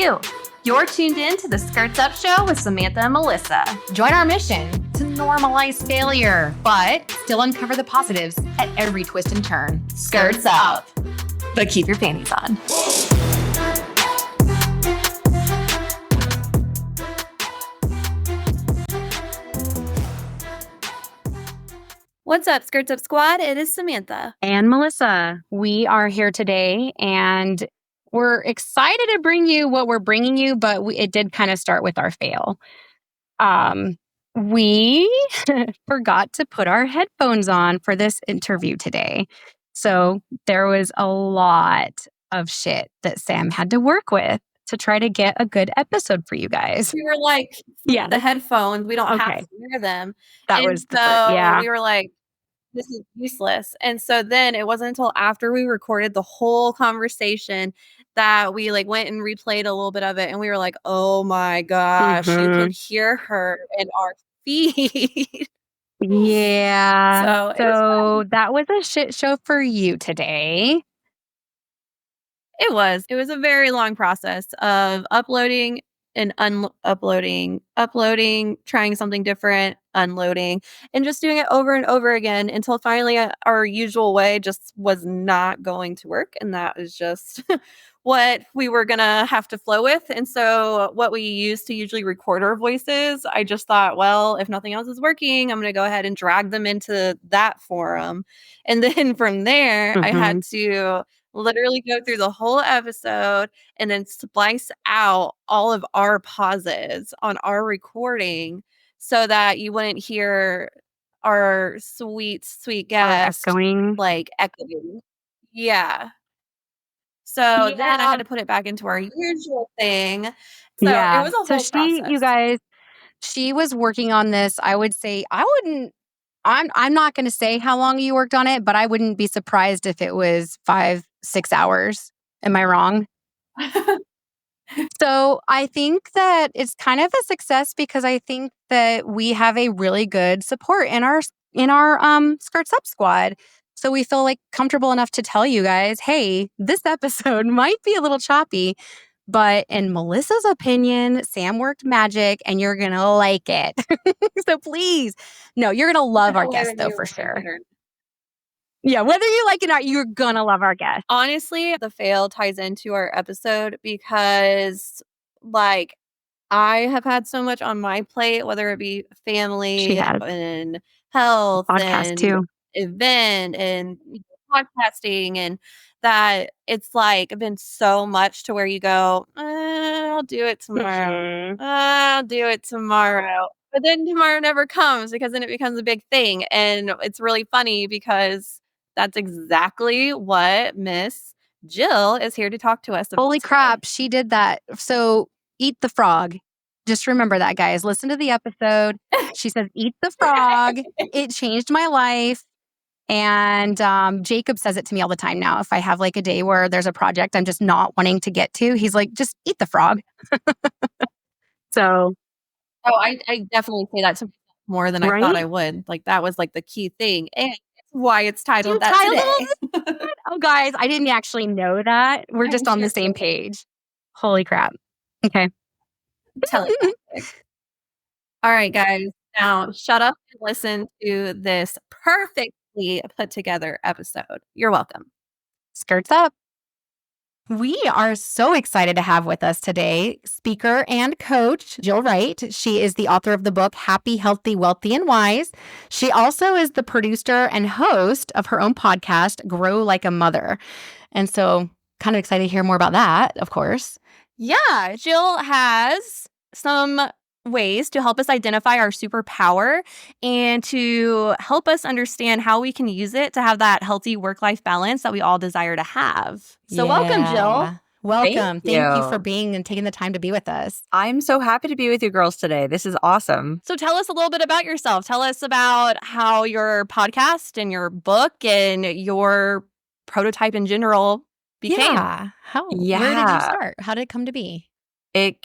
you. You're tuned in to the Skirts Up Show with Samantha and Melissa. Join our mission to normalize failure, but still uncover the positives at every twist and turn. Skirts up. But keep your panties on. What's up, Skirts Up Squad? It is Samantha. And Melissa. We are here today, and we're excited to bring you what we're bringing you, but it did kind of start with our fail. We forgot to put our headphones on for this interview today. So there was a lot of shit that Sam had to work with to try to get a good episode for you guys. We were like, Yeah. the headphones, we don't have to wear them. That and was the so first, yeah. we were like, this is useless. And so then it wasn't until after we recorded the whole conversation that we like went and replayed a little bit of it. And we were like, oh my gosh, you can hear her in our feed. Yeah. So that was a shit show for you today. It was a very long process of uploading and uploading, trying something different, unloading, and just doing it over and over again until finally our usual way just was not going to work. And that is just what we were going to have to flow with. And so what we used to usually record our voices, I just thought, well, if nothing else is working, I'm going to go ahead and drag them into that forum. And then from there, I had to literally go through the whole episode and then splice out all of our pauses on our recording so that you wouldn't hear our sweet guest like echoing. Yeah. So then I had to put it back into our usual thing. So it was a whole process. You guys, she was working on this. I would say I'm not going to say how long you worked on it, but I wouldn't be surprised if it was 5-6 hours. Am I wrong? So I think that it's kind of a success because I think that we have a really good support in our Skirts Up squad. So we feel like comfortable enough to tell you guys, hey, this episode might be a little choppy, but in Melissa's opinion, Sam worked magic and you're going to like it. So please, no, you're going to love our guest though, for sure. Yeah, whether you like it or not, you're going to love our guest. Honestly, the fail ties into our episode because like I have had so much on my plate, whether it be family and health and too. Event and podcasting, and that it's like been so much to where you go, I'll do it tomorrow. I'll do it tomorrow. But then tomorrow never comes because then it becomes a big thing. And it's really funny because that's exactly what Miss Jill is here to talk to us about. Holy crap, she did that. So eat the frog. Just remember that, guys. Listen to the episode. She says, eat the frog. It changed my life. And Jacob says it to me all the time now. If I have like a day where there's a project I'm just not wanting to get to, he's like, just eat the frog. So. Oh, I definitely say that to myself more than I thought I would. Like that was like the key thing. And it's why it's titled that today. Oh, guys, I didn't actually know that. We're just on the same page. Holy crap. Okay. All right, guys. Now shut up and listen to this perfectly put together episode. You're welcome. Skirts up. We are so excited to have with us today speaker and coach Jill Wright. She is the author of the book Happy, Healthy, Wealthy, and Wise. She also is the producer and host of her own podcast, Grow Like a Mother. And so kind of excited to hear more about that, of course. Yeah, Jill has some ways to help us identify our superpower and to help us understand how we can use it to have that healthy work-life balance that we all desire to have. So welcome, Jill. Welcome. Thank you for being and taking the time to be with us. I'm so happy to be with you girls today. This is awesome. So tell us a little bit about yourself. Tell us about how your podcast and your book and your prototype in general became. Yeah. Where did you start? How did it come to be?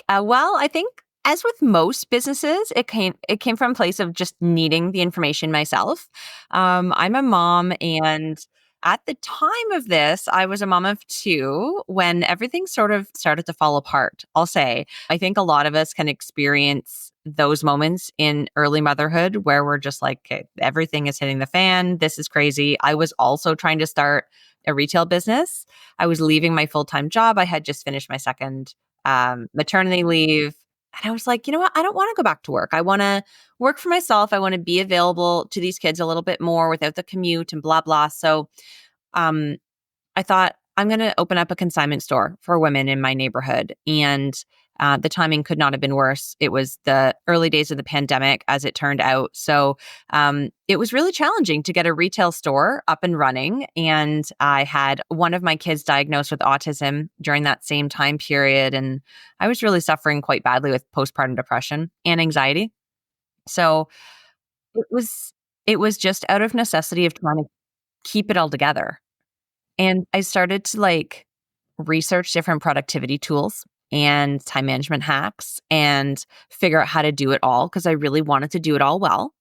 Well, I think as with most businesses, it came from a place of just needing the information myself. I'm a mom, and At the time of this, I was a mom of two when everything sort of started to fall apart. I'll say, I think a lot of us can experience those moments in early motherhood where we're just like, okay, everything is hitting the fan. This is crazy. I was also trying to start a retail business. I was leaving my full-time job. I had just finished my second maternity leave. And I was like, you know what? I don't want to go back to work. I want to work for myself. I want to be available to these kids a little bit more without the commute and blah, blah. So um, I thought I'm going to open up a consignment store for women in my neighborhood. And the timing could not have been worse. It was the early days of the pandemic, as it turned out. So it was really challenging to get a retail store up and running. And I had one of my kids diagnosed with autism during that same time period. And I was really suffering quite badly with postpartum depression and anxiety. So it was it was just out of necessity of trying to keep it all together. And I started to research different productivity tools and time management hacks and figure out how to do it all because I really wanted to do it all well.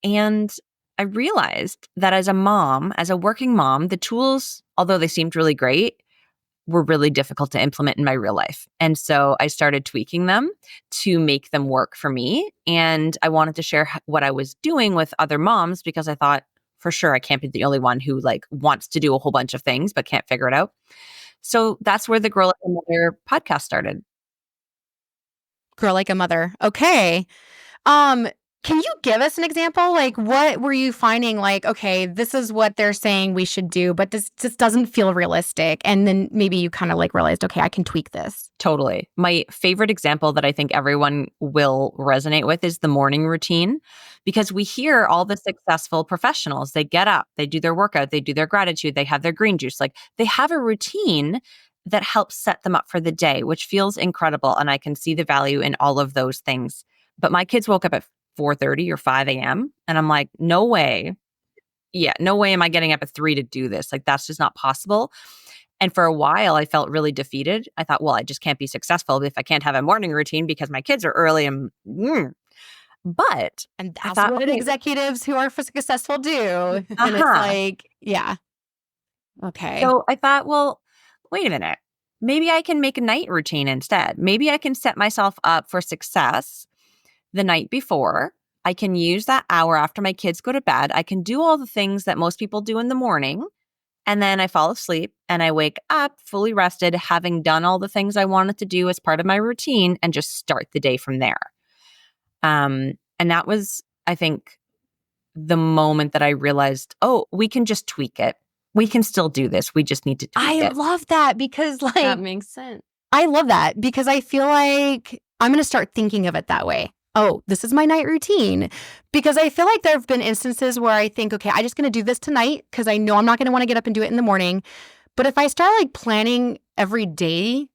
And I realized that as a mom, as a working mom, the tools, although they seemed really great, were really difficult to implement in my real life. And so I started tweaking them to make them work for me. And I wanted to share what I was doing with other moms because I thought, for sure, I can't be the only one who wants to do a whole bunch of things but can't figure it out. So that's where the Girl Like a Mother podcast started. Girl Like a Mother. Okay. Um, can you give us an example? Like, what were you finding? Like, okay, this is what they're saying we should do, but this just doesn't feel realistic. And then maybe you kind of realized, okay, I can tweak this. Totally. My favorite example that I think everyone will resonate with is the morning routine, because we hear all the successful professionals, they get up, they do their workout, they do their gratitude, they have their green juice. They have a routine that helps set them up for the day, which feels incredible. And I can see the value in all of those things. But my kids woke up at 4:30 or 5 a.m. And I'm like, no way. Yeah, no way am I getting up at 3 to do this. That's just not possible. And for a while, I felt really defeated. I thought, well, I just can't be successful if I can't have a morning routine because my kids are early. But And I that's thought, what okay, executives who are successful do. And it's uh-huh. yeah. Okay. So I thought, well, wait a minute. Maybe I can make a night routine instead. Maybe I can set myself up for success the night before. I can use that hour after my kids go to bed. I can do all the things that most people do in the morning. And then I fall asleep and I wake up fully rested, having done all the things I wanted to do as part of my routine and just start the day from there. And that was, I think, the moment that I realized, oh, we can just tweak it. We can still do this. We just need to tweak I it. love that because That makes sense. I love that because I feel like I'm going to start thinking of it that way. Oh, this is my night routine. Because I feel like there have been instances where I think, okay, I'm just going to do this tonight because I know I'm not going to want to get up and do it in the morning. But if I start planning every day,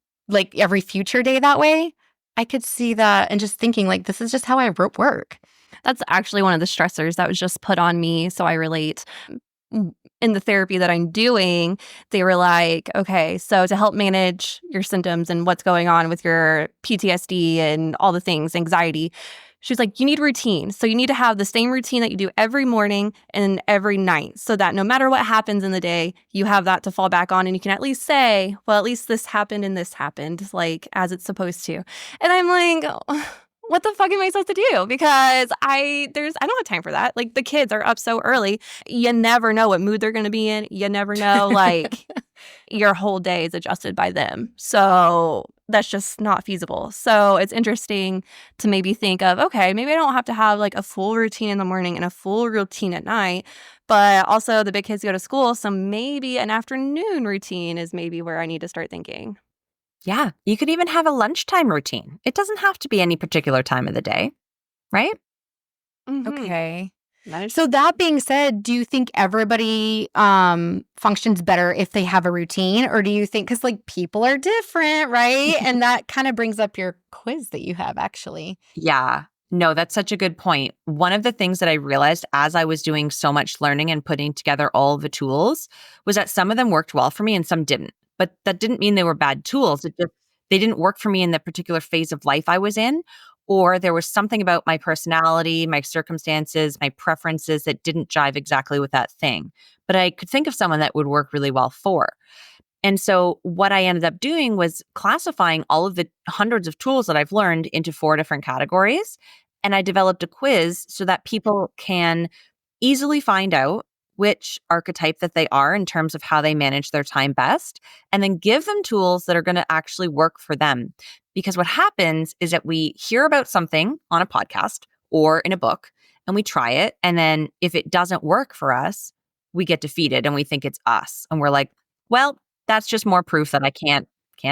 every future day that way, I could see that and just thinking this is just how I work. That's actually one of the stressors that was just put on me. So I relate. In the therapy that I'm doing, they were like, okay, so to help manage your symptoms and what's going on with your PTSD and all the things, anxiety, she's like, you need routine. So you need to have the same routine that you do every morning and every night so that no matter what happens in the day, you have that to fall back on and you can at least say, well, at least this happened and this happened, as it's supposed to. And I'm like, oh, what the fuck am I supposed to do? Because I don't have time for that. The kids are up so early. You never know what mood they're going to be in. You never know, your whole day is adjusted by them. So that's just not feasible. So it's interesting to maybe think of, okay, maybe I don't have to have a full routine in the morning and a full routine at night, but also the big kids go to school. So maybe an afternoon routine is maybe where I need to start thinking. Yeah, you could even have a lunchtime routine. It doesn't have to be any particular time of the day, right? Mm-hmm. Okay. So that being said, do you think everybody functions better if they have a routine? Or do you think, because people are different, right? And that kind of brings up your quiz that you have actually. Yeah. No, that's such a good point. One of the things that I realized as I was doing so much learning and putting together all the tools was that some of them worked well for me and some didn't. But that didn't mean they were bad tools. They didn't work for me in the particular phase of life I was in, or there was something about my personality, my circumstances, my preferences that didn't jive exactly with that thing. But I could think of someone that would work really well for. And so what I ended up doing was classifying all of the hundreds of tools that I've learned into 4 different categories. And I developed a quiz so that people can easily find out which archetype that they are in terms of how they manage their time best, and then give them tools that are going to actually work for them. Because what happens is that we hear about something on a podcast or in a book and we try it. And then if it doesn't work for us, we get defeated and we think it's us. And we're like, well, that's just more proof that I can't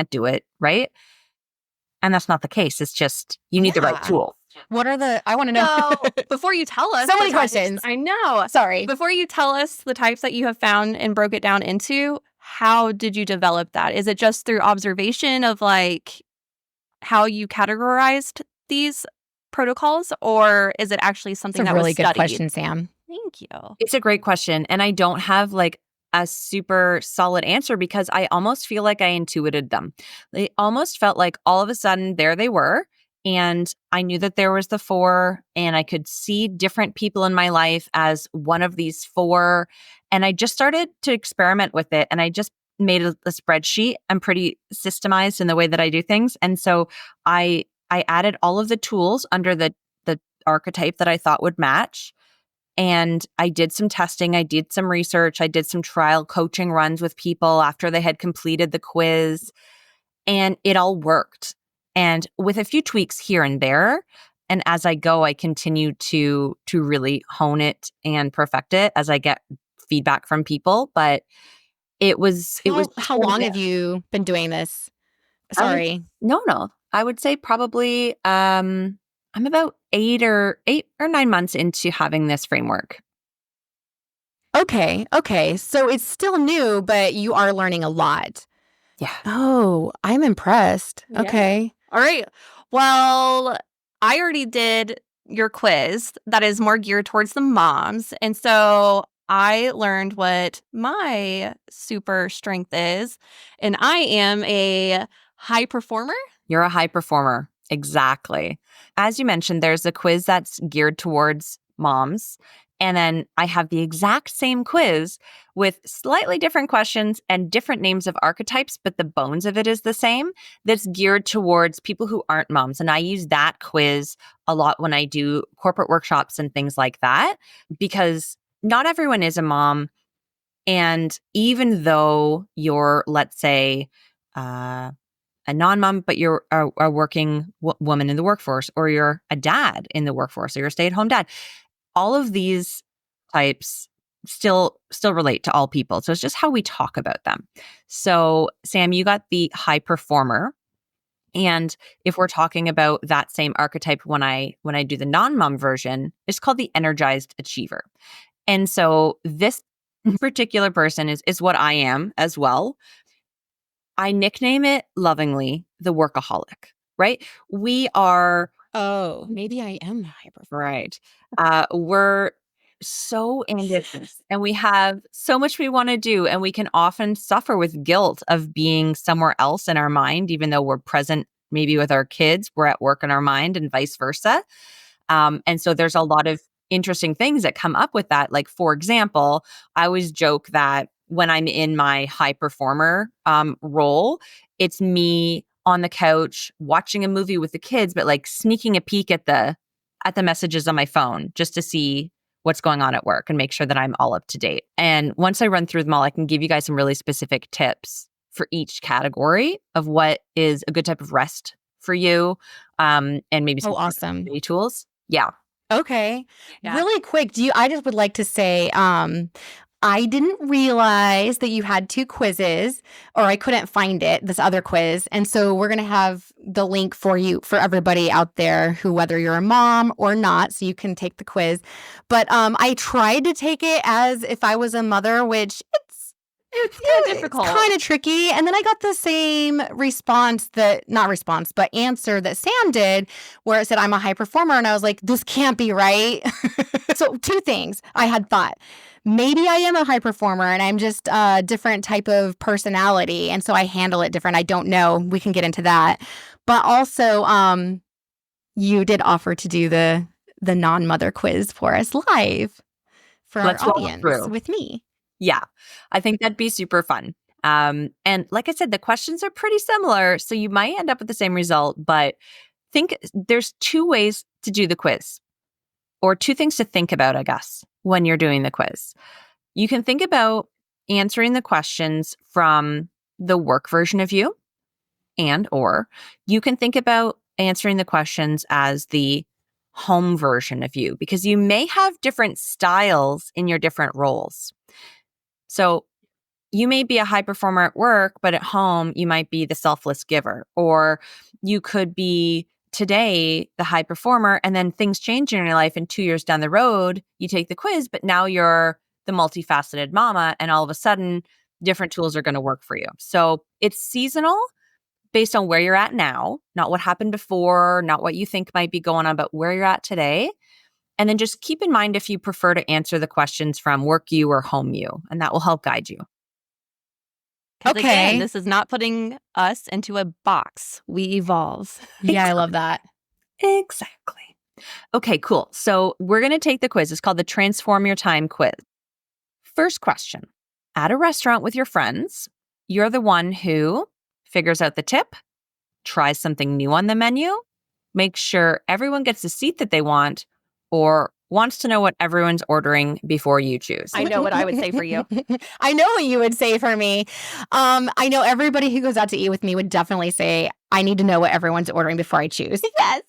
do it, right? And that's not the case. It's just you need the right tool. What are I want to know. So, before you tell us So the many types- questions. I know. Sorry. Before you tell us the types that you have found and broke it down into, how did you develop that? Is it just through observation of like how you categorized these protocols, or is it actually something That's a that really was good studied? question, Sam. Thank you. It's a great question. And I don't have like a super solid answer because I almost feel like I intuited them. They almost felt like all of a sudden there they were. And I knew that there was the 4, and I could see different people in my life as one of these 4. And I just started to experiment with it. And I just made a spreadsheet. I'm pretty systemized in the way that I do things. And so I added all of the tools under the archetype that I thought would match. And I did some testing. I did some research. I did some trial coaching runs with people after they had completed the quiz. And it all worked. And with a few tweaks here and there, and as I go, I continue to really hone it and perfect it as I get feedback from people. But it was How long have you been doing this? Sorry. No. I would say probably I'm about 8 or 9 months into having this framework. Okay. So it's still new, but you are learning a lot. Yeah. Oh, I'm impressed. Yeah. Okay. All right. Well, I already did your quiz that is more geared towards the moms. And so I learned what my super strength is. And I am a high performer. You're a high performer. Exactly. As you mentioned, there's a quiz that's geared towards moms. And then I have the exact same quiz with slightly different questions and different names of archetypes, but the bones of it is the same, that's geared towards people who aren't moms. And I use that quiz a lot when I do corporate workshops and things like that, because not everyone is a mom. And even though you're, let's say, a non-mom, but you're a working woman in the workforce, or you're a dad in the workforce, or you're a stay-at-home dad, all of these types still relate to all people. So it's just how we talk about them. So Sam, you got the high performer. And if we're talking about that same archetype, when I do the non-mom version, it's called the energized achiever. And so this particular person is what I am as well. I nickname it lovingly the workaholic, right? We are Oh, maybe I am hyper. right. We're so ambitious and we have so much we want to do, and we can often suffer with guilt of being somewhere else in our mind, even though we're present maybe with our kids, we're at work in our mind, and vice versa. And so there's a lot of interesting things that come up with that. Like, for example, I always joke that when I'm in my high performer role, it's me on the couch watching a movie with the kids, but like sneaking a peek at the messages on my phone just to see what's going on at work and make sure that I'm all up to date. And once I run through them all, I can give you guys some really specific tips for each category of what is a good type of rest for you, and maybe some awesome tools. Yeah. Okay. Yeah. Really quick, I just would like to say, I didn't realize that you had 2 quizzes, or I couldn't find it, this other quiz. And so we're going to have the link for everybody out there who, whether you're a mom or not, so you can take the quiz. But I tried to take it as if I was a mother, which It's kind of difficult. It's kind of tricky. And then I got the same answer that Sam did, where it said, I'm a high performer. And I was like, this can't be right. So 2 things I had thought. Maybe I am a high performer and I'm just a different type of personality. And so I handle it different. I don't know. We can get into that. But also, you did offer to do the non-mother quiz for us live for Let's our roll audience through. with me. Yeah, I think that'd be super fun. And like I said, the questions are pretty similar, so you might end up with the same result, but think there's two ways to do the quiz, or two things to think about, I guess, when you're doing the quiz. You can think about answering the questions from the work version of you, or you can think about answering the questions as the home version of you, because you may have different styles in your different roles. So you may be a high performer at work, but at home, you might be the selfless giver. Or you could be today the high performer, and then things change in your life. And 2 years down the road, you take the quiz, but now you're the multifaceted mama. And all of a sudden, different tools are going to work for you. So it's seasonal based on where you're at now, not what happened before, not what you think might be going on, but where you're at today. And then just keep in mind if you prefer to answer the questions from work you or home you, and that will help guide you. Because Okay. again, this is not putting us into a box. We evolve. Yeah, I love that. Exactly. Okay, cool. So we're going to take the quiz. It's called the Transform Your Time quiz. First question. At a restaurant with your friends, you're the one who figures out the tip, tries something new on the menu, makes sure everyone gets the seat that they want, or wants to know what everyone's ordering before you choose. I know what I would say for you. I know what you would say for me. I know everybody who goes out to eat with me would definitely say, I need to know what everyone's ordering before I choose. Yes.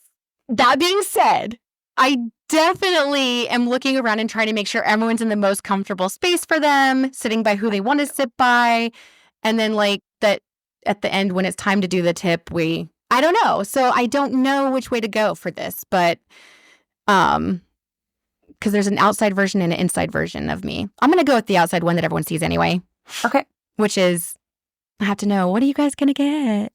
That being said, I definitely am looking around and trying to make sure everyone's in the most comfortable space for them, sitting by who they want to sit by. And then like that at the end when it's time to do the tip, I don't know. So I don't know which way to go for this, but because there's an outside version and an inside version of me. I'm going to go with the outside one that everyone sees anyway. Okay. Which is, I have to know, what are you guys going to get?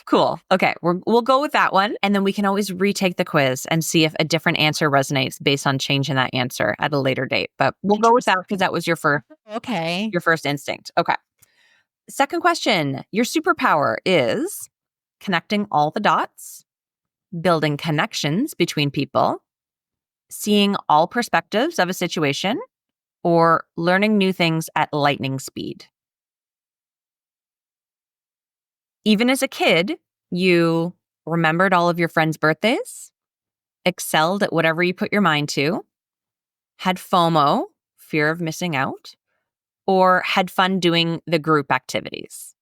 Cool. Okay. We'll go with that one. And then we can always retake the quiz and see if a different answer resonates based on changing that answer at a later date. But we'll go with that because that was your first instinct. Okay. Second question. Your superpower is connecting all the dots, building connections between people, seeing all perspectives of a situation, or learning new things at lightning speed. Even as a kid, you remembered all of your friends' birthdays, excelled at whatever you put your mind to, had FOMO, fear of missing out, or had fun doing the group activities.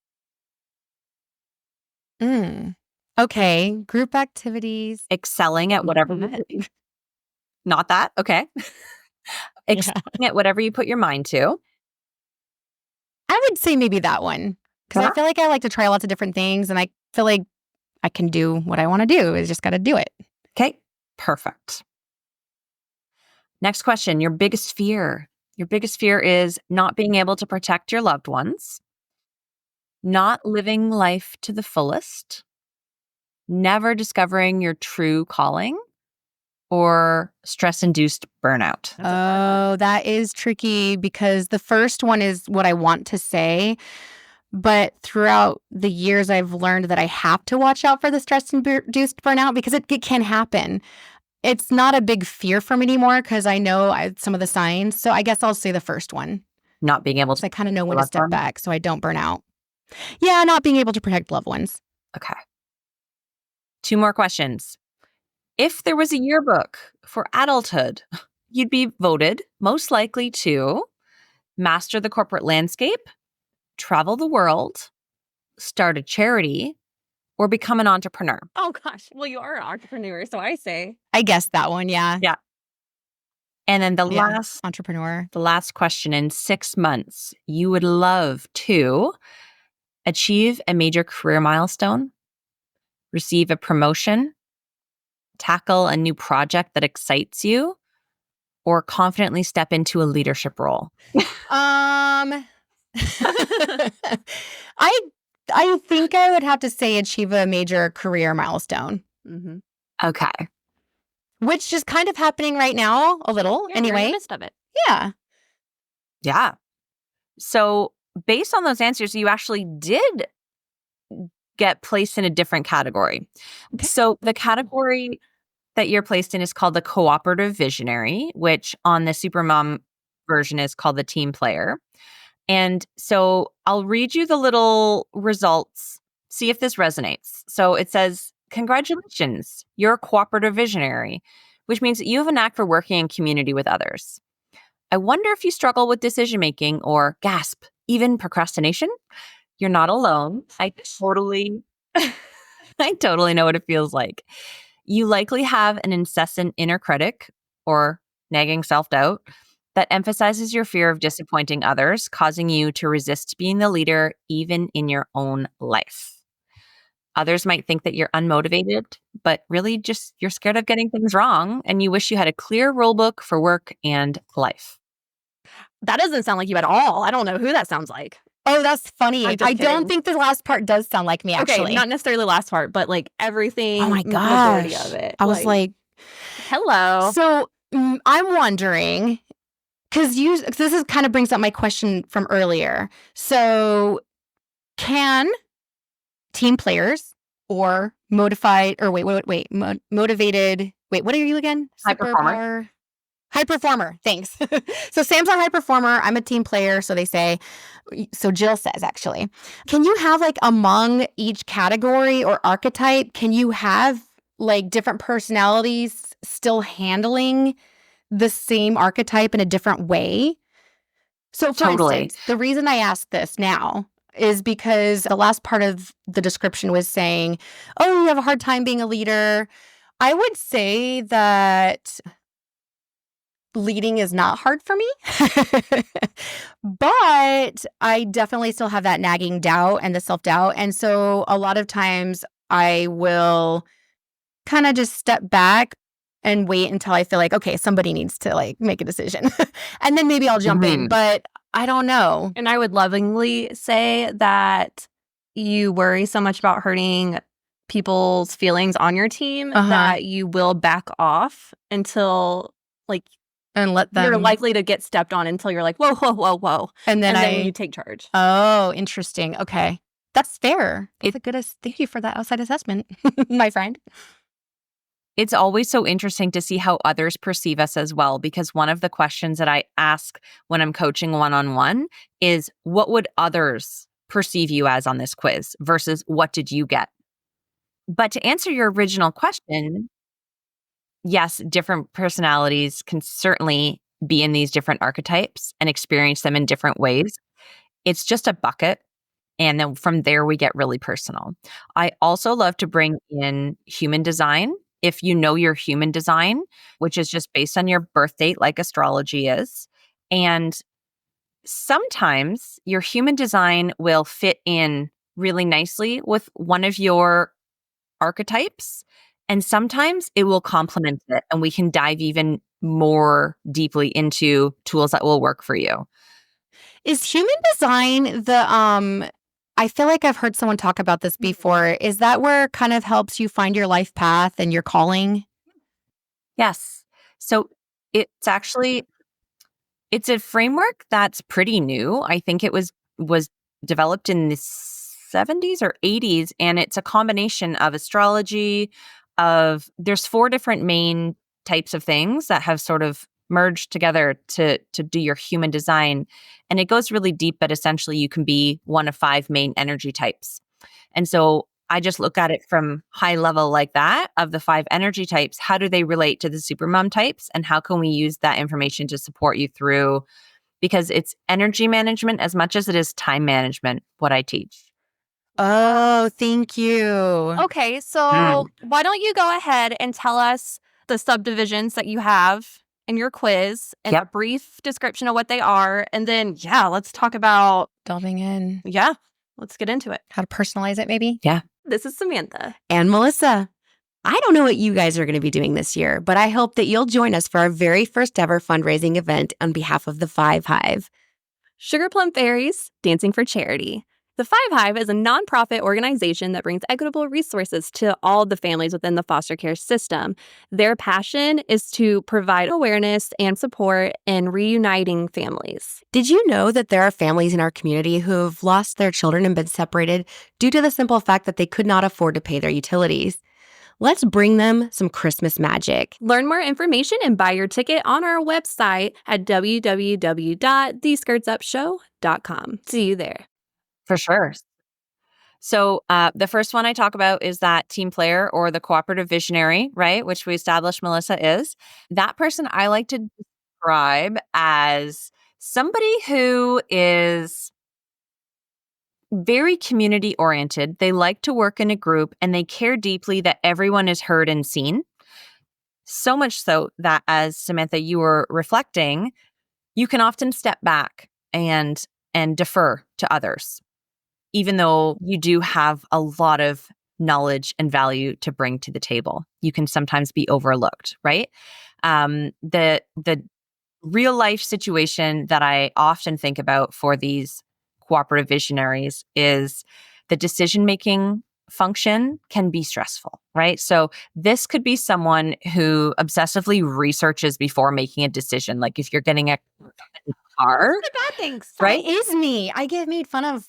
Okay, group activities. Excelling at whatever. Not that. Okay. Excelling at whatever you put your mind to. I would say maybe that one. Because I feel like I like to try lots of different things and I feel like I can do what I want to do. I just got to do it. Okay, perfect. Next question, your biggest fear. Your biggest fear is not being able to protect your loved ones, not living life to the fullest, never discovering your true calling, or stress-induced burnout. Oh, that is tricky because the first one is what I want to say. But throughout the years, I've learned that I have to watch out for the stress-induced burnout because it can happen. It's not a big fear for me anymore because I know some of the signs. So I guess I'll say the first one. Not being able to. I kind of know when to step back so I don't burn out. Yeah, not being able to protect loved ones. Okay. 2 more questions. If there was a yearbook for adulthood, you'd be voted most likely to master the corporate landscape, travel the world, start a charity, or become an entrepreneur. Oh gosh. Well, you are an entrepreneur, so I say. I guess that one, yeah. Yeah. And then the last entrepreneur. The last question, in 6 months, you would love to achieve a major career milestone, receive a promotion, tackle a new project that excites you, or confidently step into a leadership role. I think I would have to say achieve a major career milestone. Mm-hmm. Okay. Which is kind of happening right now, a little, anyway. You're in the midst of it. Yeah. Yeah. So based on those answers, you actually did get placed in a different category. Okay. So the category that you're placed in is called the cooperative visionary, which on the Supermom version is called the team player. And so I'll read you the little results, see if this resonates. So it says, congratulations, you're a cooperative visionary, which means that you have a knack for working in community with others. I wonder if you struggle with decision making or gasp, even procrastination. You're not alone. I totally know what it feels like. You likely have an incessant inner critic or nagging self-doubt that emphasizes your fear of disappointing others, causing you to resist being the leader even in your own life. Others might think that you're unmotivated, but really just you're scared of getting things wrong and you wish you had a clear rule book for work and life. That doesn't sound like you at all. I don't know who that sounds like. Oh, that's funny. I'm just I don't kidding. think the last part does sound like me, actually. Okay, not necessarily the last part, but like everything, oh my majority gosh. of it. I was like, hello. So I'm wondering, because this is kind of brings up my question from earlier. So can team players or motivated, what are you again? High performer. High performer, thanks. So Sam's a high performer. I'm a team player, so they say. So Jill says, actually, can you have like among each category or archetype, can you have like different personalities still handling the same archetype in a different way? So for instance, the reason I ask this now is because the last part of the description was saying, oh, you have a hard time being a leader. I would say that leading is not hard for me, but I definitely still have that nagging doubt and the self-doubt. And so a lot of times I will kind of just step back and wait until I feel like, okay, somebody needs to like make a decision. And then maybe I'll jump in, but I don't know. And I would lovingly say that you worry so much about hurting people's feelings on your team that you will back off until like and let them. You're likely to get stepped on until you're like, whoa, whoa, whoa, whoa. And then you take charge. Oh, interesting. Okay. That's fair. Thank you for that outside assessment, my friend. It's always so interesting to see how others perceive us as well, because one of the questions that I ask when I'm coaching one-on-one is, what would others perceive you as on this quiz versus what did you get? But to answer your original question, yes, different personalities can certainly be in these different archetypes and experience them in different ways. It's just a bucket. And then from there, we get really personal. I also love to bring in human design. If you know your human design, which is just based on your birth date, like astrology is. And sometimes your human design will fit in really nicely with one of your archetypes. And sometimes it will complement it. And we can dive even more deeply into tools that will work for you. Is human design I feel like I've heard someone talk about this before. Is that where it kind of helps you find your life path and your calling? Yes. So it's a framework that's pretty new. I think it was developed in the 70s or 80s, and it's a combination of astrology, there's 4 different main types of things that have sort of merged together to do your human design. And it goes really deep, but essentially you can be one of 5 main energy types. And so I just look at it from high level like that of the 5 energy types. How do they relate to the supermom types? And how can we use that information to support you through? Because it's energy management as much as it is time management, what I teach. Oh, thank you. Okay, so why don't you go ahead and tell us the subdivisions that you have in your quiz and a brief description of what they are. And then, let's talk about delving in. Yeah, let's get into it. How to personalize it, maybe? Yeah. This is Samantha. And Melissa. I don't know what you guys are going to be doing this year, but I hope that you'll join us for our very first ever fundraising event on behalf of the Five Hive. Sugar Plum Fairies, Dancing for Charity. The Five Hive is a nonprofit organization that brings equitable resources to all the families within the foster care system. Their passion is to provide awareness and support in reuniting families. Did you know that there are families in our community who have lost their children and been separated due to the simple fact that they could not afford to pay their utilities? Let's bring them some Christmas magic. Learn more information and buy your ticket on our website at www.theskirtsupshow.com. See you there. For sure. So the first one I talk about is that team player or the cooperative visionary, right? Which we established Melissa is. That person I like to describe as somebody who is very community oriented. They like to work in a group and they care deeply that everyone is heard and seen. So much so that, as Samantha, you were reflecting, you can often step back and defer to others, even though you do have a lot of knowledge and value to bring to the table. You can sometimes be overlooked, right? The real life situation that I often think about for these cooperative visionaries is the decision making function can be stressful, right? So this could be someone who obsessively researches before making a decision. Like if you're getting a car, The bad things. right? That is me. I get made fun of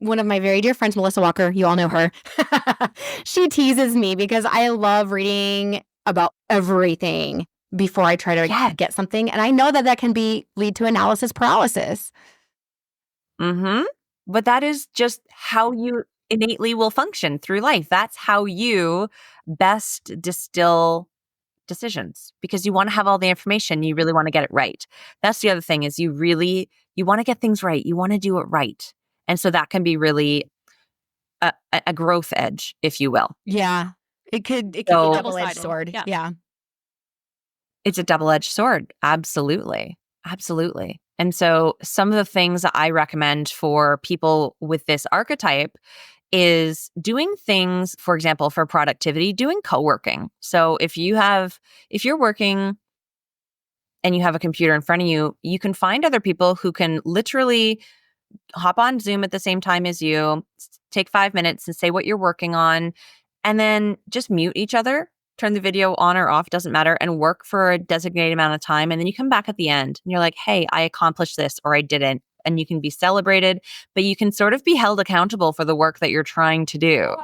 one of my very dear friends, Melissa Walker. You all know her. She teases me because I love reading about everything before I try to get something. And I know that can lead to analysis paralysis. Mm-hmm. But that is just how you innately will function through life. That's how you best distill decisions, because you want to have all the information. You really want to get it right. That's the other thing is you want to get things right. You want to do it right. And so that can be really a growth edge, if you will. Yeah. It could be a So- double-edged sword. Yeah. It's a double-edged sword. Absolutely. Absolutely. And so some of the things that I recommend for people with this archetype is doing things, for example, for productivity, doing co-working. So if you're working and you have a computer in front of you, you can find other people who can literally hop on Zoom at the same time as you, take 5 minutes and say what you're working on, and then just mute each other, turn the video on or off, doesn't matter, and work for a designated amount of time. And then you come back at the end and you're like, hey, I accomplished this or I didn't. And you can be celebrated, but you can sort of be held accountable for the work that you're trying to do.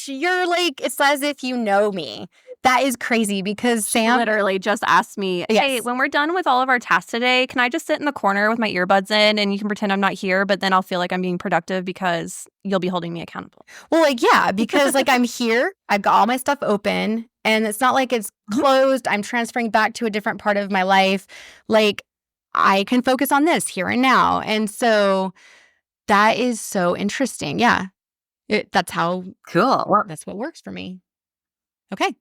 You're like, it's as if you know me. That is crazy because Sam literally just asked me, hey, when we're done with all of our tasks today, can I just sit in the corner with my earbuds in and you can pretend I'm not here, but then I'll feel like I'm being productive because you'll be holding me accountable. Well, because I'm here, I've got all my stuff open and it's not like it's closed. I'm transferring back to a different part of my life. Like I can focus on this here and now. And so that is so interesting. Yeah. That's how Cool. Well, that's what works for me. Okay.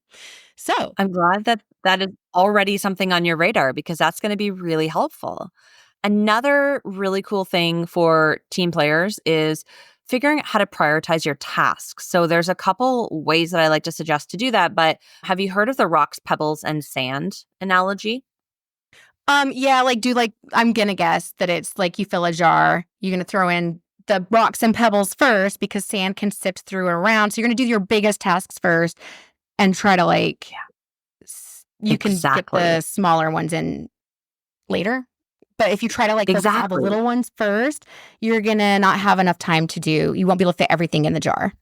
So I'm glad that is already something on your radar, because that's going to be really helpful. Another really cool thing for team players is figuring out how to prioritize your tasks. So there's a couple ways that I like to suggest to do that, but have you heard of the rocks, pebbles, and sand analogy? I'm gonna guess that it's like you fill a jar, you're gonna throw in the rocks and pebbles first because sand can sift through and around. So you're gonna do your biggest tasks first and try to you can get the smaller ones in later. But if you try to focus on all the little ones first, you're gonna not have enough time you won't be able to fit everything in the jar.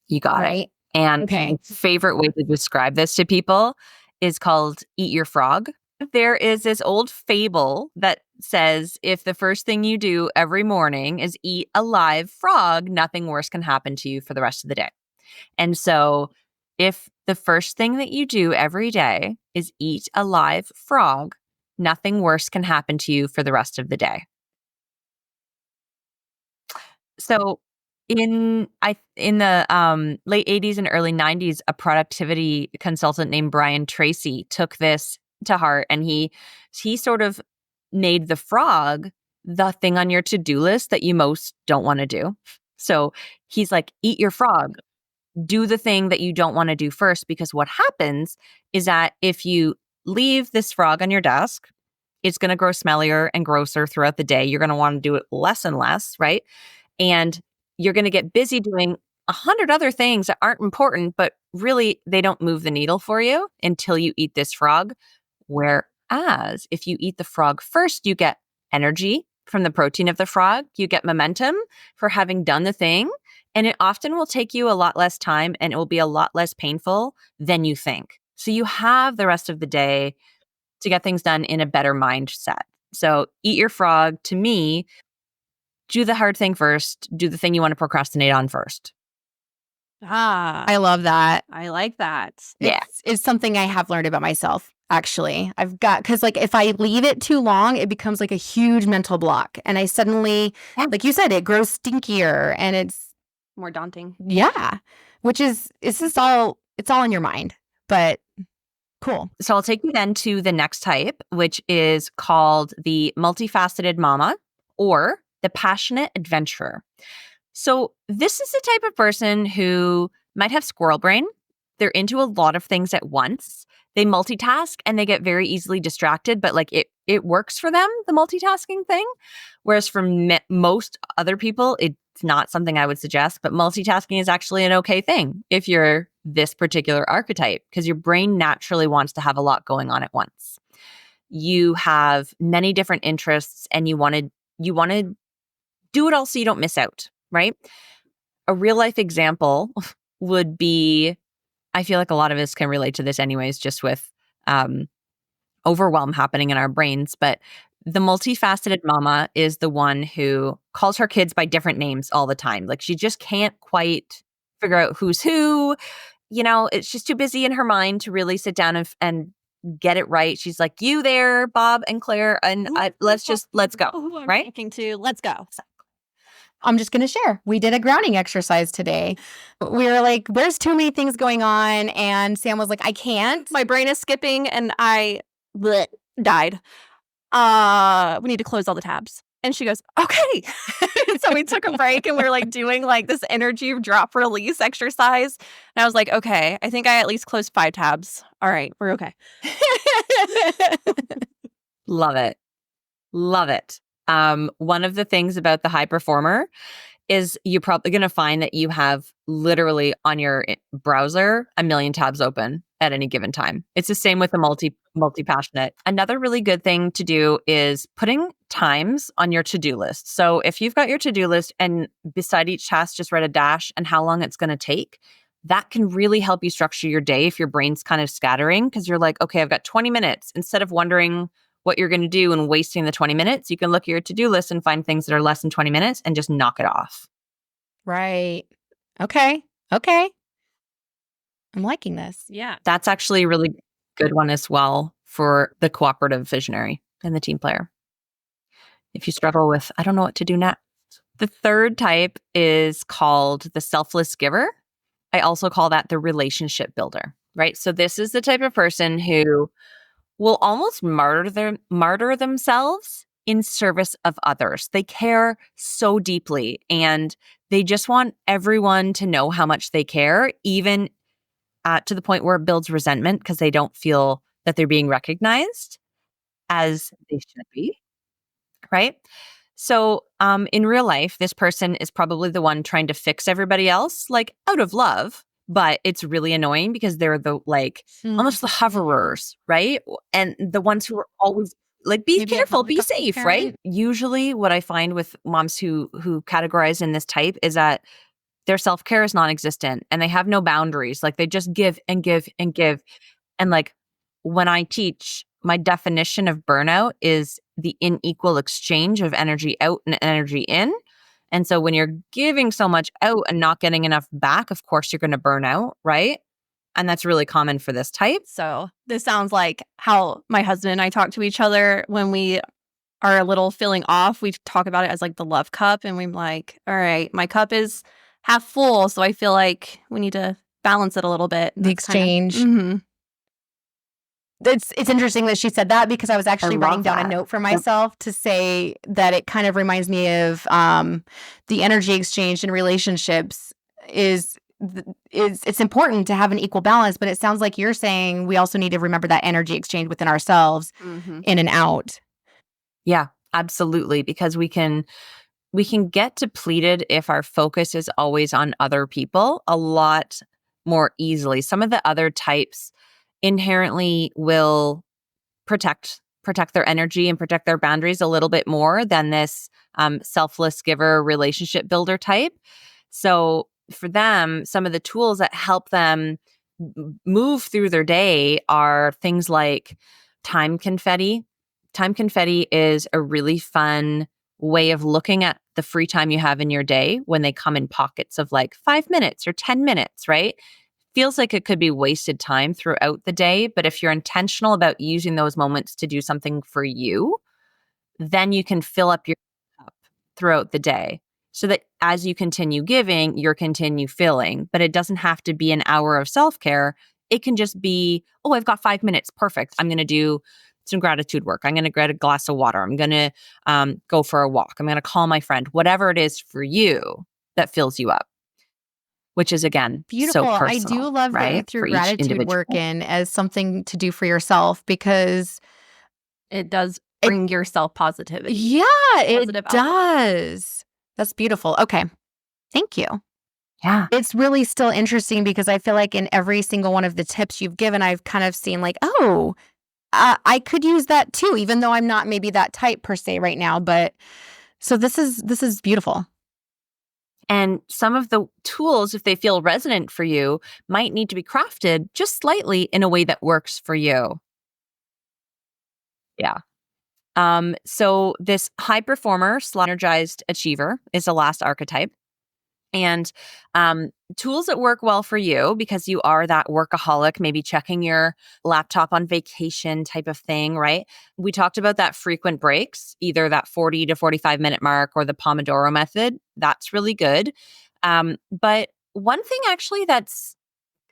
You got it. And my favorite way to describe this to people is called eat your frog. There is this old fable that says if the first thing you do every morning is eat a live frog, nothing worse can happen to you for the rest of the day. And so if the first thing that you do every day is eat a live frog, nothing worse can happen to you for the rest of the day. So in the late 80s and early 90s, a productivity consultant named Brian Tracy took this to heart, and he sort of made the frog the thing on your to-do list that you most don't want to do. So he's like, eat your frog. Do the thing that you don't want to do first, because what happens is that if you leave this frog on your desk, it's going to grow smellier and grosser throughout the day. You're going to want to do it less and less, right? And you're going to get busy doing 100 other things that aren't important, but really they don't move the needle for you until you eat this frog. Whereas if you eat the frog first, you get energy from the protein of the frog. You get momentum for having done the thing. And it often will take you a lot less time and it will be a lot less painful than you think. So you have the rest of the day to get things done in a better mindset. So eat your frog, to me, do the hard thing first, do the thing you want to procrastinate on first. I love that. I like that. Yeah. It's something I have learned about myself, actually. Because like if I leave it too long, it becomes like a huge mental block. And I suddenly, like you said, it grows stinkier and it's More daunting. yeah, which is, it's all in your mind, but cool. So I'll take you then to the next type, which is called the multifaceted mama or the passionate adventurer. So this is the type of person who might have squirrel brain. They're into a lot of things at once. They multitask and they get very easily distracted, but like it works for them, the multitasking thing. Whereas for most other people, it's not something I would suggest, but multitasking is actually an okay thing if you're this particular archetype, because your brain naturally wants to have a lot going on at once. You have many different interests and you want to do it all so you don't miss out, right? A real life example would be, I feel like a lot of us can relate to this anyways, just with overwhelm happening in our brains. But the multifaceted mama is the one who calls her kids by different names all the time. Like she just can't quite figure out who's who. You know, it's just too busy in her mind to really sit down and get it right. She's like, you there, Bob and Claire, and let's go. Who I'm right? talking to. Let's go. I'm just going to share. We did a grounding exercise today. We were like, there's too many things going on. And Sam was like, I can't. My brain is skipping and I died. We need to close all the tabs. And she goes, okay. So we took a break and we were like doing like this energy drop release exercise. And I was like, okay, I think I at least closed 5 tabs. All right, we're okay. Love it. Love it. One of the things about the high performer is you're probably going to find that you have literally on your browser a million tabs open at any given time. It's the same with the multi-passionate. Another really good thing to do is putting times on your to-do list. So if you've got your to-do list and beside each task, just write a dash and how long it's going to take, that can really help you structure your day if your brain's kind of scattering, because you're like, okay, I've got 20 minutes. Instead of wondering what you're going to do and wasting the 20 minutes, you can look at your to-do list and find things that are less than 20 minutes and just knock it off. Right. Okay. I'm liking this. Yeah. That's actually a really good one as well for the cooperative visionary and the team player. If you struggle with, I don't know what to do next. The third type is called the selfless giver. I also call that the relationship builder, right? So this is the type of person who will almost martyr themselves in service of others. They care so deeply and they just want everyone to know how much they care, even to the point where it builds resentment because they don't feel that they're being recognized as they should be, right? So in real life, this person is probably the one trying to fix everybody else, like out of love, but it's really annoying because they're the almost the hoverers, right? And the ones who are always like, be Maybe a careful, be helicopter safe, parent? right? Usually what I find with moms who categorize in this type is that their self-care is non-existent and they have no boundaries. Like they just give and give and give. And like when I teach, my definition of burnout is the unequal exchange of energy out and energy in. And so when you're giving so much out and not getting enough back, of course you're going to burn out, right? And that's really common for this type. So this sounds like how my husband and I talk to each other when we are a little feeling off. We talk about it as like the love cup. And we're like, all right, my cup is half full. So I feel like we need to balance it a little bit. The exchange. Mhm. It's interesting that she said that because I was actually love writing down that. a note for myself to say that it kind of reminds me of the energy exchange in relationships is it's important to have an equal balance, but it sounds like you're saying we also need to remember that energy exchange within ourselves in and out. Yeah, absolutely. Because we can get depleted if our focus is always on other people a lot more easily. Some of the other types inherently will protect their energy and protect their boundaries a little bit more than this selfless giver relationship builder type. So for them, some of the tools that help them move through their day are things like time confetti. Time confetti is a really fun way of looking at the free time you have in your day when they come in pockets of like 5 minutes or 10 minutes, right? Feels like it could be wasted time throughout the day. But if you're intentional about using those moments to do something for you, then you can fill up your cup throughout the day so that as you continue giving, you're continue filling. But it doesn't have to be an hour of self-care. It can just be, oh, I've got 5 minutes. Perfect. I'm going to do some gratitude work. I'm going to get a glass of water. I'm going to go for a walk. I'm going to call my friend, whatever it is for you that fills you up, which is, again, Beautiful. so I personal, do love that you right? threw For each gratitude individual. work in as something to do for yourself because It does bring yourself positivity. yeah, it Positive outlook. does. That's beautiful. Okay. Thank you. Yeah. It's really still interesting because I feel like in every single one of the tips you've given, I've kind of seen like, oh, I could use that too, even though I'm not maybe that type per se right now. But so this is beautiful. And some of the tools, if they feel resonant for you, might need to be crafted just slightly in a way that works for you. Yeah. So this high performer / energized achiever is the last archetype. And tools that work well for you because you are that workaholic, maybe checking your laptop on vacation type of thing, right? We talked about that frequent breaks, either that 40 to 45-minute mark or the Pomodoro method. That's really good. But one thing actually that's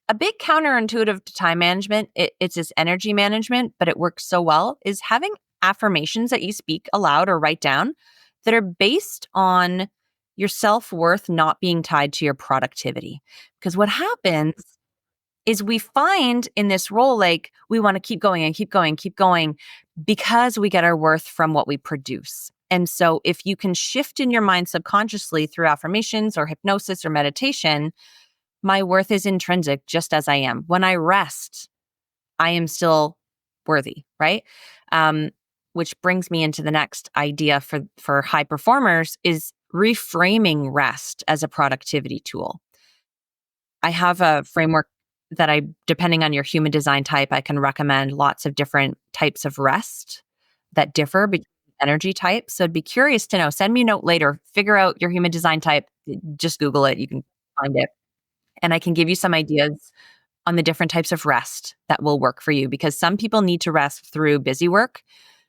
a bit counterintuitive to time management, it's this energy management, but it works so well, is having affirmations that you speak aloud or write down that are based on your self-worth not being tied to your productivity. Because what happens is we find in this role, like we want to keep going and keep going, keep going because we get our worth from what we produce. And so if you can shift in your mind subconsciously through affirmations or hypnosis or meditation, my worth is intrinsic just as I am. When I rest, I am still worthy, right? Which brings me into the next idea for high performers is reframing rest as a productivity tool. I have a framework that depending on your human design type, I can recommend lots of different types of rest that differ between energy types. So I'd be curious to know, send me a note later, figure out your human design type, just Google it, you can find it. And I can give you some ideas on the different types of rest that will work for you because some people need to rest through busy work.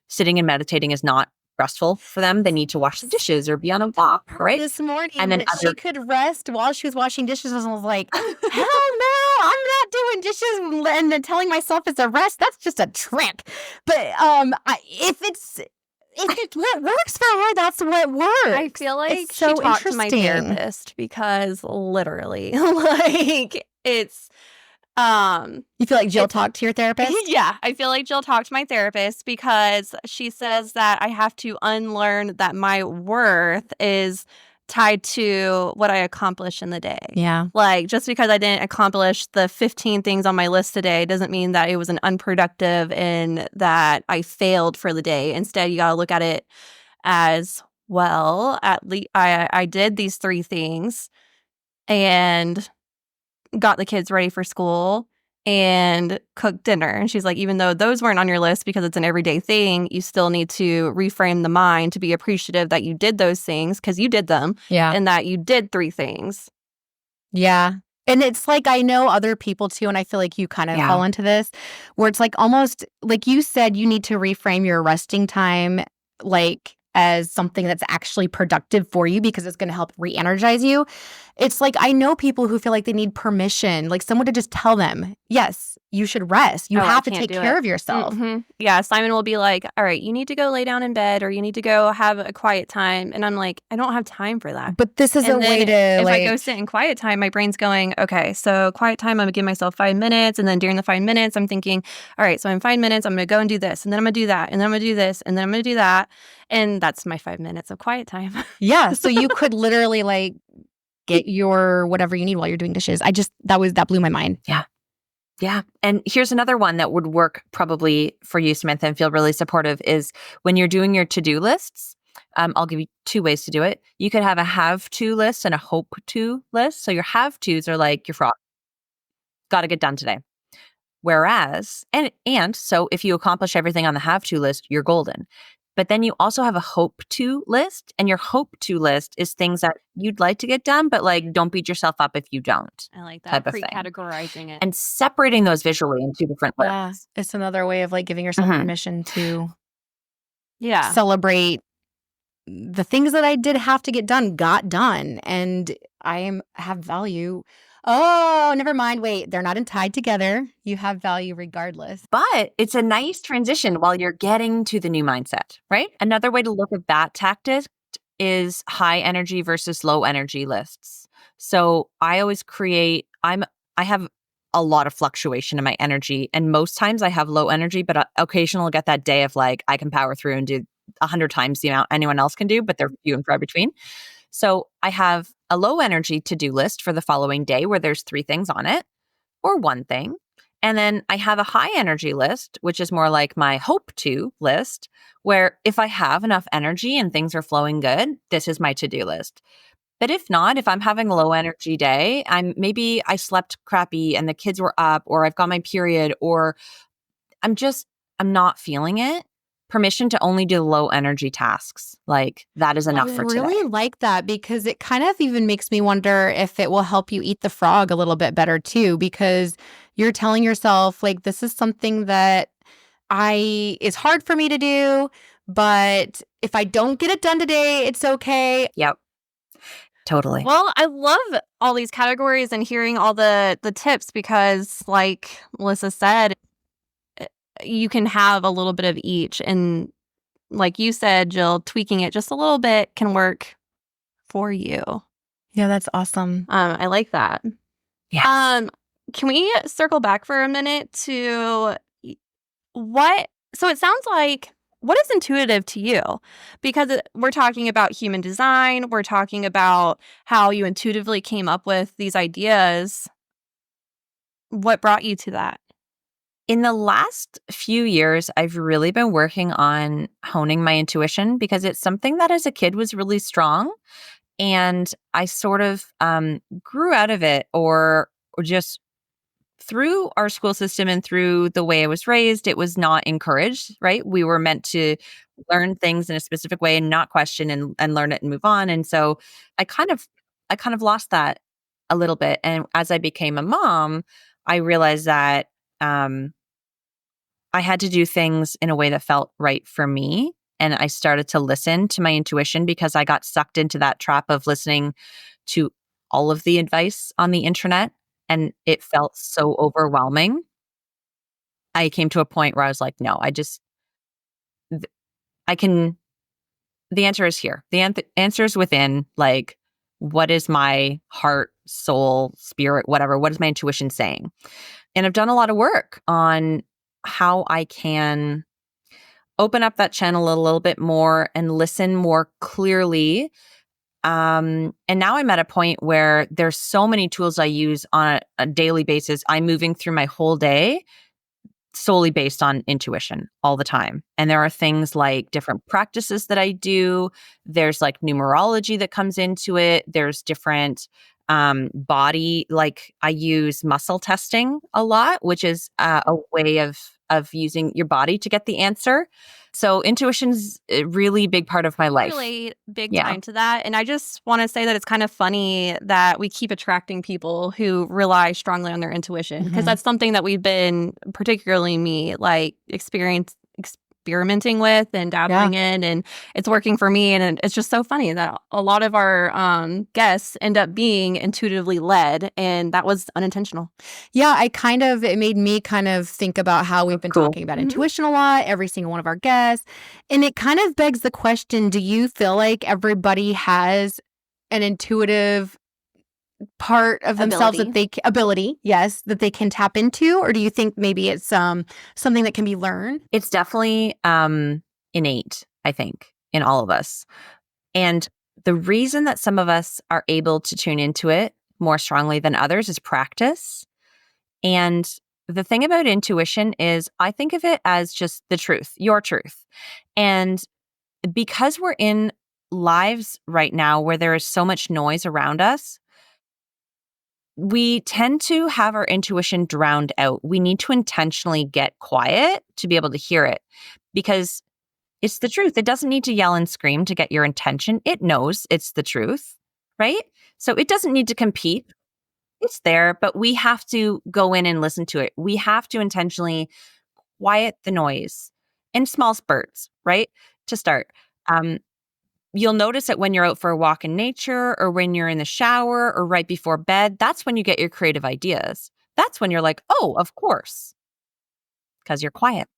Sitting and meditating is not restful for them. They need to wash the dishes or be on a walk, right? This morning, And then she could rest while she was washing dishes, and I was like, "Hell no, I'm not doing dishes." And then telling myself it's a rest, that's just a trick. But if it's what works for her, that's what works. I feel like it's so she talked to my interesting. therapist because literally, like it's You feel like Jill talked to your therapist? yeah, I feel like Jill talked to my therapist because she says that I have to unlearn that my worth is tied to what I accomplish in the day. Yeah. Like, just because I didn't accomplish the 15 things on my list today doesn't mean that it was an unproductive and that I failed for the day. Instead, you got to look at it as, well, at least I did these 3 things and got the kids ready for school and cooked dinner. And she's like, even though those weren't on your list because it's an everyday thing, you still need to reframe the mind to be appreciative that you did those things because you did them. Yeah. And that you did 3 things. Yeah. And it's like, I know other people too, and I feel like you kind of fall into this, where it's like almost like you said, you need to reframe your resting time like as something that's actually productive for you because it's going to help re-energize you. It's like, I know people who feel like they need permission, like someone to just tell them, yes, you should rest. You have to take care of yourself. Mm-hmm. Yeah, Simon will be like, all right, you need to go lay down in bed or you need to go have a quiet time. And I'm like, I don't have time for that. But this is a way to if I go sit in quiet time, my brain's going, okay, so quiet time, I'm going to give myself 5 minutes. And then during the 5 minutes, I'm thinking, all right, so in 5 minutes, I'm going to go and do this. And then I'm going to do that. And then I'm going to do this. And then I'm going to do that. And that's my 5 minutes of quiet time. Yeah. So you could literally like get your whatever you need while you're doing dishes. That blew my mind. Yeah. Yeah. And here's another one that would work probably for you, Samantha, and feel really supportive is when you're doing your to-do lists, I'll give you two ways to do it. You could have a have to list and a hope to list. So your have tos are like your frog, got to get done today. Whereas, and so if you accomplish everything on the have to list, you're golden. But then you also have a hope to list, and your hope to list is things that you'd like to get done, but like don't beat yourself up if you don't. I like that. Type of thing. Pre-categorizing it. And separating those visually in two different Yeah, lists. it's another way of like giving yourself permission to celebrate the things that I did have to get done got done, and have value. Oh, never mind. Wait, they're not tied together. You have value regardless. But it's a nice transition while you're getting to the new mindset, right? Another way to look at that tactic is high energy versus low energy lists. So I always I have a lot of fluctuation in my energy, and most times I have low energy, but occasionally I'll get that day of like, I can power through and do 100 times the amount anyone else can do, but they're few and far between. So I have a low energy to-do list for the following day where there's 3 things on it or 1 thing. And then I have a high energy list, which is more like my hope to list, where if I have enough energy and things are flowing good, this is my to-do list. But if not, if I'm having a low energy day, maybe I slept crappy and the kids were up, or I've got my period, or I'm not feeling it. Permission to only do low energy tasks. Like that is enough for today. I really like that because it kind of even makes me wonder if it will help you eat the frog a little bit better too, because you're telling yourself like, this is something that is hard for me to do, but if I don't get it done today, it's okay. Yep. Totally. Well, I love all these categories and hearing all the tips because like Melissa said, you can have a little bit of each. And like you said, Jill, tweaking it just a little bit can work for you. Yeah, that's awesome. I like that. Yes. Can we circle back for a minute to so it sounds like, what is intuitive to you? Because we're talking about human design. We're talking about how you intuitively came up with these ideas. What brought you to that? In the last few years, I've really been working on honing my intuition because it's something that as a kid was really strong. And I sort of grew out of it or just through our school system and through the way I was raised, it was not encouraged, right? We were meant to learn things in a specific way and not question and learn it and move on. And so I kind of lost that a little bit. And as I became a mom, I realized that I had to do things in a way that felt right for me. And I started to listen to my intuition because I got sucked into that trap of listening to all of the advice on the internet. And it felt so overwhelming. I came to a point where I was like, no, the answer is here. The answer is within, like, what is my heart, soul, spirit, whatever? What is my intuition saying? And I've done a lot of work on how I can open up that channel a little bit more and listen more clearly. And now I'm at a point where there's so many tools I use on a daily basis. I'm moving through my whole day solely based on intuition all the time. And there are things like different practices that I do. There's like numerology that comes into it. There's different body, like I use muscle testing a lot, which is a way of using your body to get the answer. So intuition's a really big part of my life. Really big time to that. And I just want to say that it's kind of funny that we keep attracting people who rely strongly on their intuition because that's something that we've been, particularly me, like experimenting with and dabbling in, and it's working for me. And it's just so funny that a lot of our guests end up being intuitively led, and that was unintentional. Yeah, it made me kind of think about how we've been talking about intuition a lot, every single one of our guests. And it kind of begs the question, do you feel like everybody has an intuitive part of themselves that they can tap into, or do you think maybe it's something that can be learned? It's definitely innate, I think, in all of us. And the reason that some of us are able to tune into it more strongly than others is practice. And the thing about intuition is I think of it as just the truth, your truth. And because we're in lives right now where there is so much noise around us, we tend to have our intuition drowned out. We need to intentionally get quiet to be able to hear it because it's the truth. It doesn't need to yell and scream to get your attention. It knows it's the truth, right? So it doesn't need to compete. It's there, but we have to go in and listen to it. We have to intentionally quiet the noise in small spurts, right? To start. You'll notice it when you're out for a walk in nature or when you're in the shower or right before bed. That's when you get your creative ideas. That's when you're like, oh, of course, because you're quiet.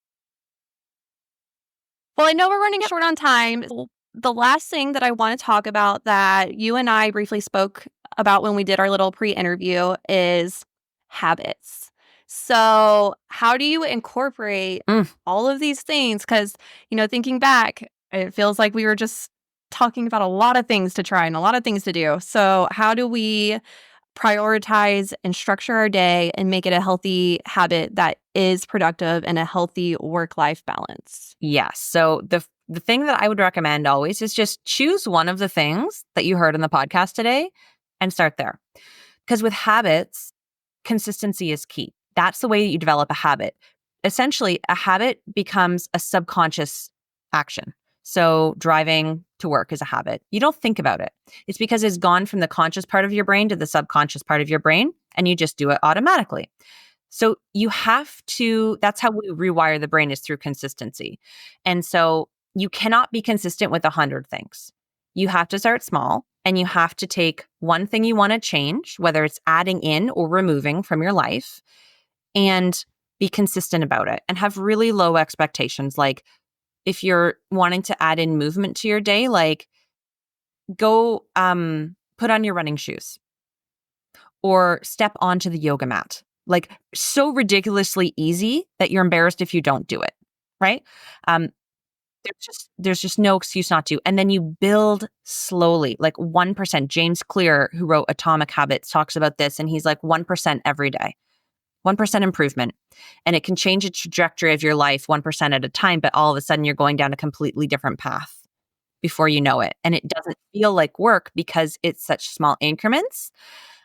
Well, I know we're running short on time. The last thing that I want to talk about that you and I briefly spoke about when we did our little pre-interview is habits. So, how do you incorporate all of these things? Because, thinking back, it feels like we were just talking about a lot of things to try and a lot of things to do. So, how do we prioritize and structure our day and make it a healthy habit that is productive and a healthy work-life balance? Yes. So the thing that I would recommend always is just choose one of the things that you heard in the podcast today and start there. Because with habits, consistency is key. That's the way that you develop a habit. Essentially, a habit becomes a subconscious action. So driving to work is a habit. You don't think about it. It's because it's gone from the conscious part of your brain to the subconscious part of your brain, and you just do it automatically. So you have to, that's how we rewire the brain, is through consistency. And so you cannot be consistent with 100 things. You have to start small and you have to take one thing you want to change, whether it's adding in or removing from your life, and be consistent about it and have really low expectations. Like if you're wanting to add in movement to your day, like go put on your running shoes or step onto the yoga mat. Like so ridiculously easy that you're embarrassed if you don't do it, right? There's just no excuse not to. And then you build slowly, like 1%. James Clear, who wrote Atomic Habits, talks about this, and he's like 1% every day, 1% improvement. And it can change the trajectory of your life 1% at a time, but all of a sudden you're going down a completely different path before you know it. And it doesn't feel like work because it's such small increments.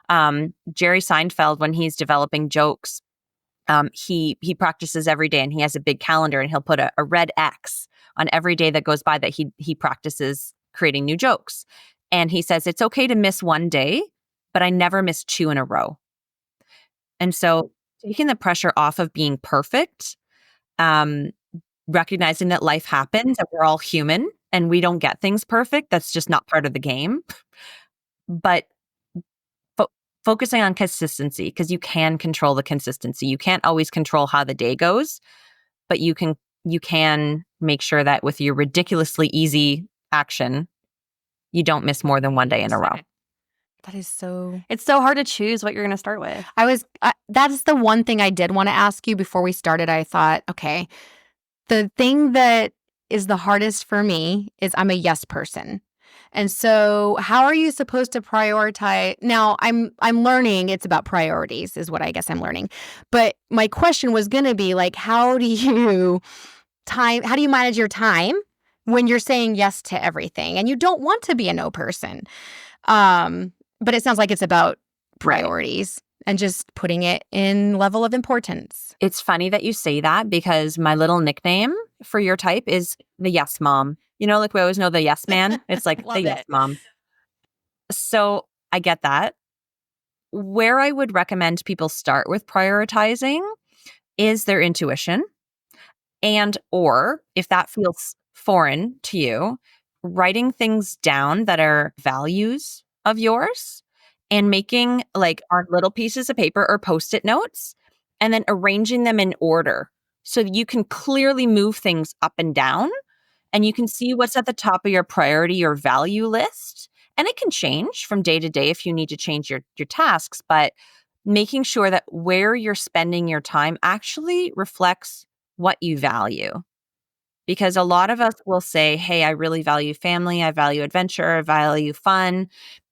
Jerry Seinfeld, when he's developing jokes, he practices every day, and he has a big calendar, and he'll put a red X on every day that goes by that he practices creating new jokes. And he says, it's okay to miss one day, but I never miss 2 in a row. And so taking the pressure off of being perfect, recognizing that life happens, that we're all human and we don't get things perfect. That's just not part of the game. But focusing on consistency, because you can control the consistency. You can't always control how the day goes, but you can make sure that with your ridiculously easy action, you don't miss more than one day in a row. That is so... It's so hard to choose what you're going to start with. That's the one thing I did want to ask you before we started. I thought, okay, the thing that is the hardest for me is I'm a yes person. And so how are you supposed to prioritize? Now, I'm learning it's about priorities is what I guess I'm learning. But my question was going to be like, how do you manage your time when you're saying yes to everything and you don't want to be a no person? But it sounds like it's about priorities and just putting it in level of importance. It's funny that you say that because my little nickname for your type is the yes mom. You know, like we always know the yes man. It's like the yes mom. So I get that. Where I would recommend people start with prioritizing is their intuition. And or if that feels foreign to you, writing things down that are values of yours and making like our little pieces of paper or Post-it notes and then arranging them in order so that you can clearly move things up and down and you can see what's at the top of your priority or value list. And it can change from day to day if you need to change your tasks, but making sure that where you're spending your time actually reflects what you value. Because a lot of us will say, hey, I really value family, I value adventure, I value fun.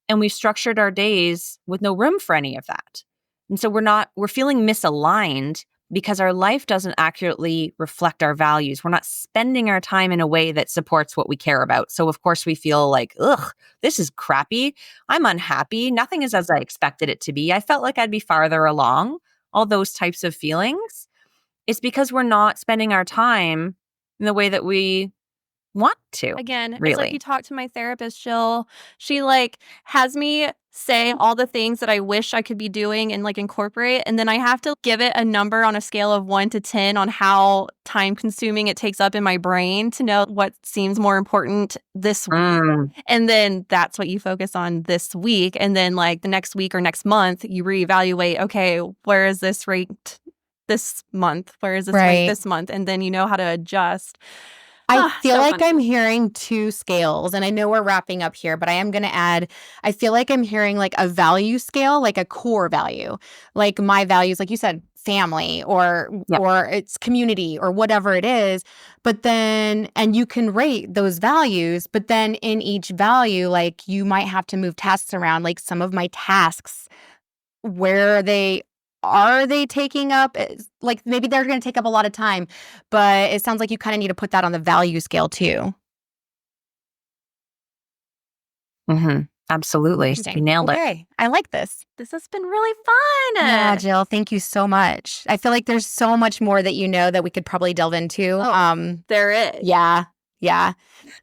And we've structured our days with no room for any of that. And so we're feeling misaligned because our life doesn't accurately reflect our values. We're not spending our time in a way that supports what we care about. So of course we feel like, ugh, this is crappy. I'm unhappy. Nothing is as I expected it to be. I felt like I'd be farther along. All those types of feelings. It's because we're not spending our time in the way that we want to. Again, really. It's like you talk to my therapist, Jill. She like has me say all the things that I wish I could be doing and like incorporate. And then I have to give it a number on a scale of 1 to 10 on how time consuming it takes up in my brain to know what seems more important this week. And then that's what you focus on this week. And then like the next week or next month, you reevaluate, okay, where is this ranked this month? Where is this ranked this month? And then you know how to adjust. I feel so like funny. I'm hearing 2 scales, and I know we're wrapping up here, but I am going to add, I feel like I'm hearing like a value scale, like a core value, like my values, like you said, family or it's community or whatever it is. But then, and you can rate those values, but then in each value, like you might have to move tasks around, like some of my tasks, where are they taking up? Like maybe they're going to take up a lot of time, but it sounds like you kind of need to put that on the value scale too. Absolutely. You nailed it. Okay, I like this. This has been really fun. Yeah, Jill, thank you so much. I feel like there's so much more that you know that we could probably delve into. There is. Yeah.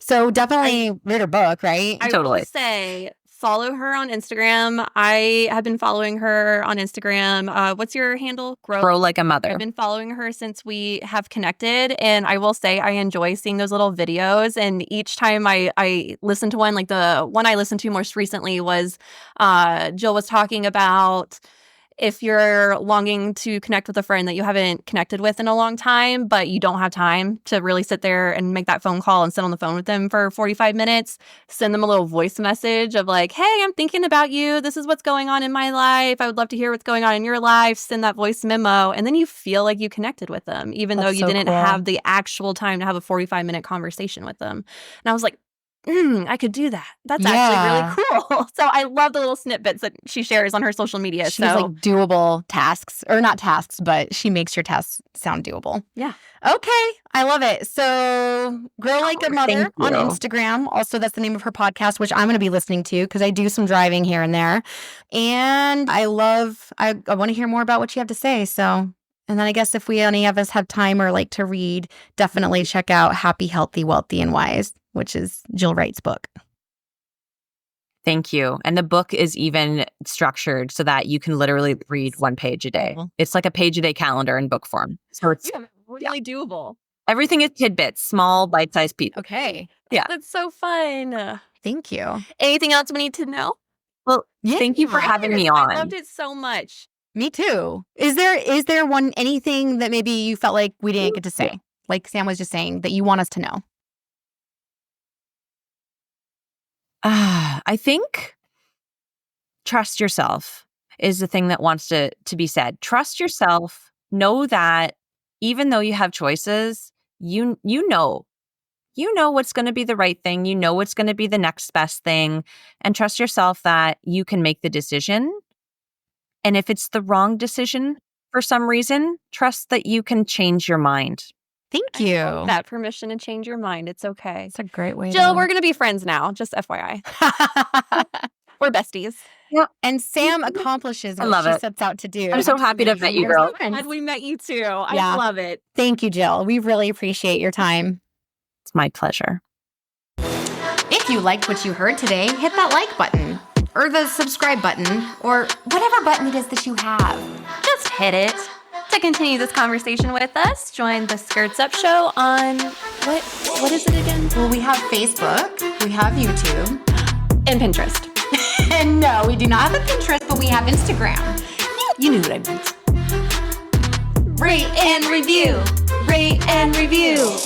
So definitely read her book, right? I Totally. will say follow her on Instagram. I have been following her on Instagram. What's your handle? Grow Like a Mother. I've been following her since we have connected, and I will say I enjoy seeing those little videos. And each time I listen to one, like the one I listened to most recently was Jill was talking about if you're longing to connect with a friend that you haven't connected with in a long time, but you don't have time to really sit there and make that phone call and sit on the phone with them for 45 minutes, send them a little voice message of like, hey, I'm thinking about you. This is what's going on in my life. I would love to hear what's going on in your life. Send that voice memo. And then you feel like you connected with them, even though you didn't have the actual time to have a 45-minute conversation with them. And I was like, I could do that. That's actually really cool. So I love the little snippets that she shares on her social media. She's like doable tasks, or not tasks, but she makes your tasks sound doable. Yeah. Okay. I love it. So Grow Like a Mother on you. Instagram. Also, that's the name of her podcast, which I'm going to be listening to because I do some driving here and there. And I want to hear more about what you have to say. So, and then I guess if any of us have time or like to read, definitely check out Happy, Healthy, Wealthy, and Wise, which is Jill Wright's book. Thank you. And the book is even structured so that you can literally read 1 page a day. It's like a page a day calendar in book form. So it's really doable. Everything is tidbits, small bite-sized pieces. Okay. Yeah. That's so fun. Thank you. Anything else we need to know? Well, thank you for having me on. I loved it so much. Me too. Is there anything that maybe you felt like we didn't get to say? Like Sam was just saying that you want us to know? I think trust yourself is the thing that wants to be said. Trust yourself. Know that even though you have choices, you know what's going to be the right thing. You know what's going to be the next best thing. And trust yourself that you can make the decision. And if it's the wrong decision for some reason, trust that you can change your mind. Thank you. That permission to change your mind. It's okay. It's a great way. Jill, we're going to be friends now. Just FYI. We're besties. Yeah. And Sam accomplishes what she sets out to do. I'm so happy to have met you, girl. Glad we met you too. I love it. Thank you, Jill. We really appreciate your time. It's my pleasure. If you liked what you heard today, hit that like button or the subscribe button or whatever button it is that you have. Just hit it. To continue this conversation with us, join the Skirts Up Show on what is it again? Well, we have Facebook, we have YouTube, and Pinterest. And no, we do not have a Pinterest, but we have Instagram. You knew what I meant. Rate and review. Rate and review.